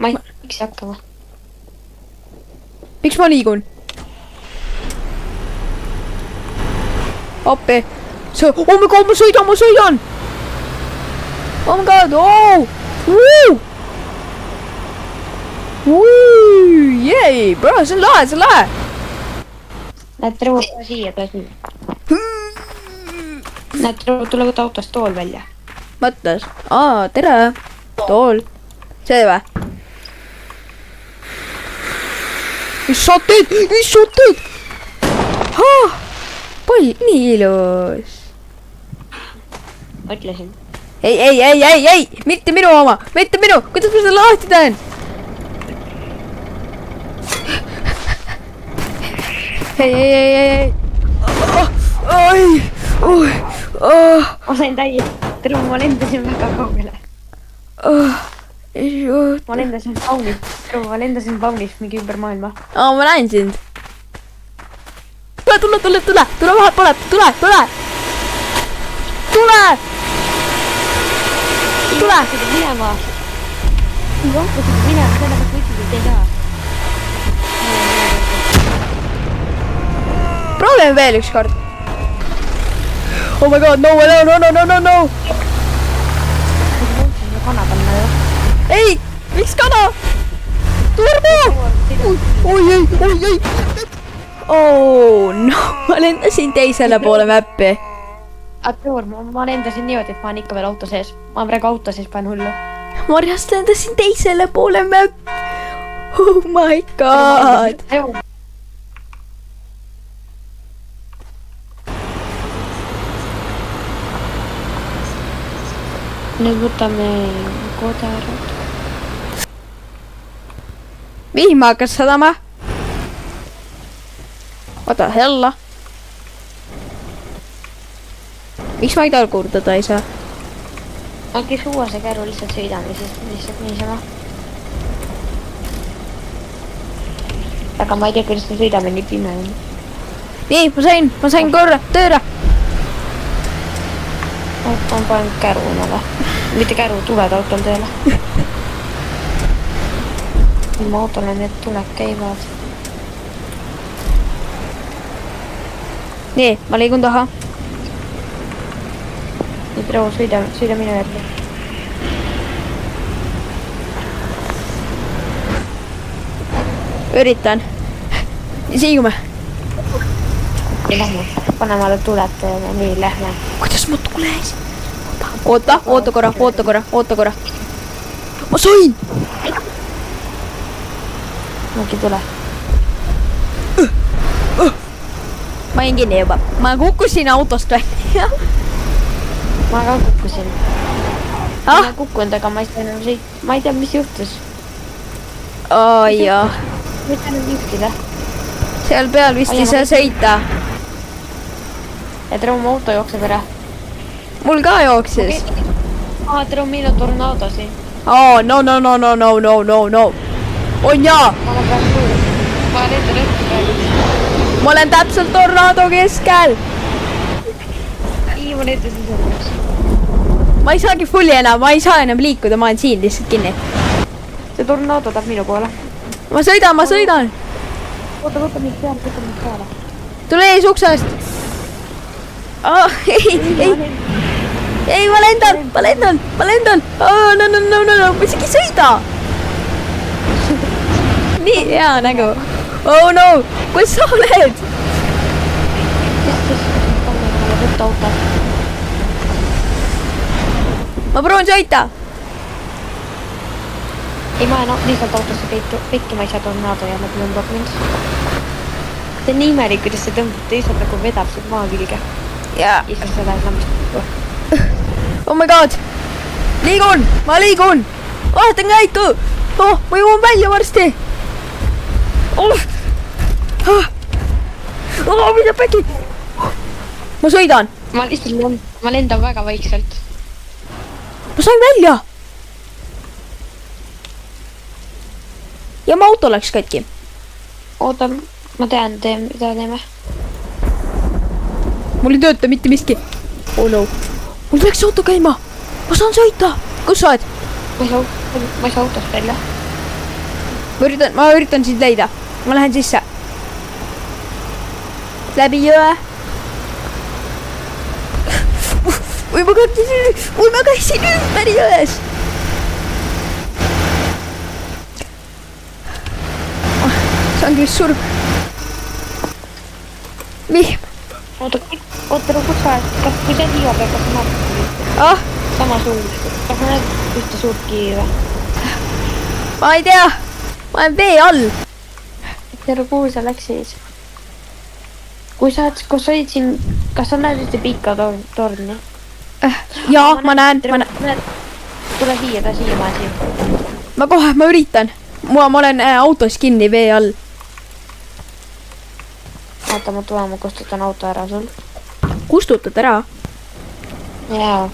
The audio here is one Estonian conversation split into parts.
ma ei miks hakkama. Miks ma liigun? Appi. Oh my god, ma sõidan! Oh my god, oh! Woo! Woo! Yay, bro, see on lahe! Näed, Trevor, siia. Näed, Trevor, tule võtta autost tool välja. Mõtles? Tere! Tool. See või? Mis sa teed? Pall, nii ilus. Mõtlesin. Ei! Mitte minu oma! Kuidas ma seda lahti teen? Ei! Ma sain täie. Tere, ma lendasin väga kaugele. Ma lendasin Paunist. Tere, ma lendasin Paunist mingi ümber maailma. Ma näen sind. Tule vahet pole. Tule! Hakkasid minema, sellepärast võtsid ei saa. Proovime veel üks kord. Oh my god, no! Kana panna ju. Ei, miks kana? Turbo! Oi! Oh no, ma lendasin teisele poole mäppi. Trevor, ma lendasin niimoodi, et ma olen ikka veel auto sees. Ma praegu auto sees panen hullu. Marjast lendasin teisele poole mäppi. Oh my god. Nüüd võtame kodarad. Vihma hakkas sadama. Oota, hella. Miks ma ei talgurdada ei saa? Äkki suua see käru lihtsalt sõidame, siis lihtsalt niisama. Aga ma ei tea, kuidas me sõidame nii pime. Nii, ma sain korra tööle. Ma panen käru omale. Mitte käru, tuled autol tööle. Ma autole need tuled käivad. Nii, ma liigun taha. Nüüd Roo, sõida minu järgi. Üritan. Siigume. Lähme, pane maale tuled, nii lähme. Kuidas ma tules? Oota korra. Ma sain! Mäki tule. Ma jäin kinni juba. Ma kukkusin autost välja. Ma ka kukkusin. Ma olen kukkunud, aga ma ei saa enam sõita. Ma ei tea, mis juhtus. Jaa. Ma ei saa enam juhtida. Seal peal vist ei saa sõita. Ja Treo, mu auto jookseb ära. Mul ka jooksis. Treo, meil on tornado siin. No. On jaa. Ma lendan õhtu praegu. Ma olen täpselt tornado keskel. Ma lendasin selleks. Ma ei saagi fulli enam, ma ei saa enam liikuda, ma olen siin lihtsalt kinni. See tornado tahab minu poole. Ma sõidan. Võta mind peale. Tule ees uksest. Ei, ma lendan. No, ma isegi sõida. Nii hea nägu. Oh no, kus sa oled? Võtta auto. Ma proovin sõita. Ei, ma olen lihtsalt autosse pekki, ma ei saa tornado ja nad tõmbab mind. See on nii imelik, kuidas see tõmbab teisalt nagu vedab sind maa külge. Ja siis seda enam. Oh my god. Ma liigun. Vahetan käiku. Ma jõuan välja varsti. Mida peki? Ma sõidan. Ma lendan väga vaikselt. Ma sain välja. Ja ma auto läks katki. Oota, ma tean, mida teeme. Mul ei tööta mitte miski. Oh no. Mul peaks auto käima. Ma saan sõita. Kus sa oled? Ma ei saa autost välja. ma üritan sind leida. Ma lähen sisse. Läbi jõe. ma käisin ümber jões. See on küll surm. Vihm. Oota, kus sa oled? Kui sa hiiva peal, kas sa näed? Sama suur. Kas sa näed ühte suurt kiivi või? Ma ei tea. Ma olen vee all. Tere, kuhu sa läksid? Kui sa olid siin, kas sa näed ühte pika torni? Jaa, ma näen. Tule siia, ta siia, ma siin. Ma üritan. Ma olen autos kinni vee all. Oota, ma tulen, ma kustutan auto ära sul. Kustutad ära? Jaa.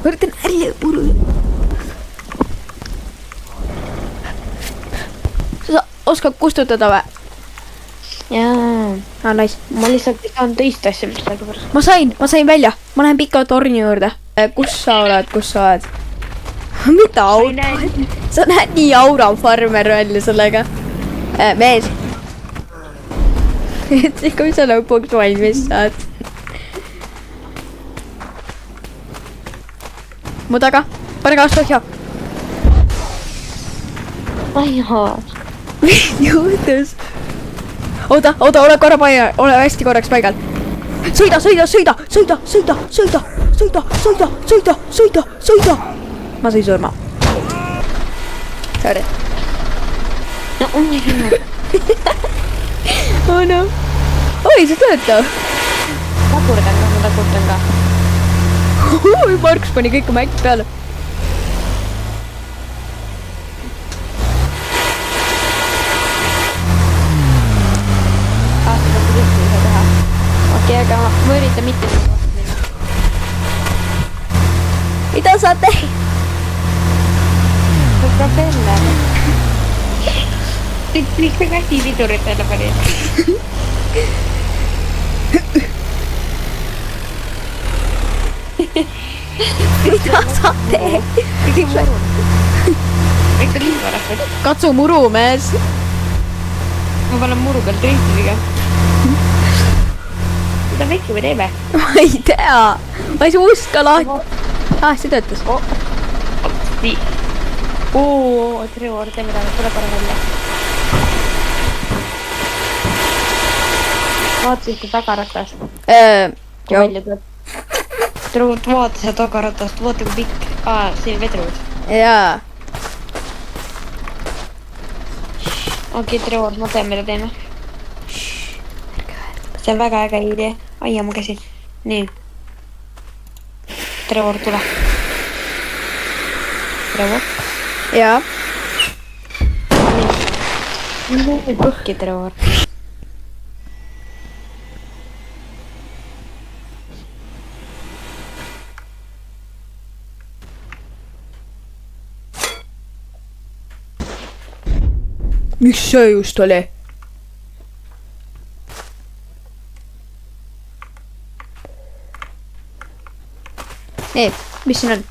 Ma üritan ära puru. Sa oskad kustutada või? Jaa. Nice. Ma lihtsalt ei saanud teist asja, mis aega pärast. Ma sain välja. Ma lähen pika torni juurde. Kus sa oled? Mida auto? Sa näed nii aurav farmer välja sellega. Mees. Kui sa lõpuks valmis saad. Mu taga. Pane kaas põhja. Aijaa. Juhtus. Oota, ole korra ole hästi korraks paigal. Sõida. Ma sõin surma. Sorry. No on nii hinna. Oh no. Oi, see töötab. Ma takurdan ka. Marks pani kõik oma äkki peale. Okei, aga ma üritan mitte minna. Mida sa teed? See propeller. Miks sa käsi vidurit jälle panid? Mida sa teed? Miks sa liiva rahvad? Katsu muru, mees. Ma panen muru pealt riistiga. Mida me ikka või teeme? Ma ei tea. Ma ei uska lahti. See töötas. Nii. Trevor, teeme talle, tule parem välja. Vaata ühte tagaratast. Välja tuleb. Trevor, vaata seda tagaratast, vaata kui pikk. See on vedrud. Jaa. Okei, Trevor, ma tean, mida teeme. See on väga äge idee. Aia, ma käsin. Nii. Trevor, tule. Trevor? Jaa. Nii põhki, Trevor. Mis see just oli? Nii, mis siin on?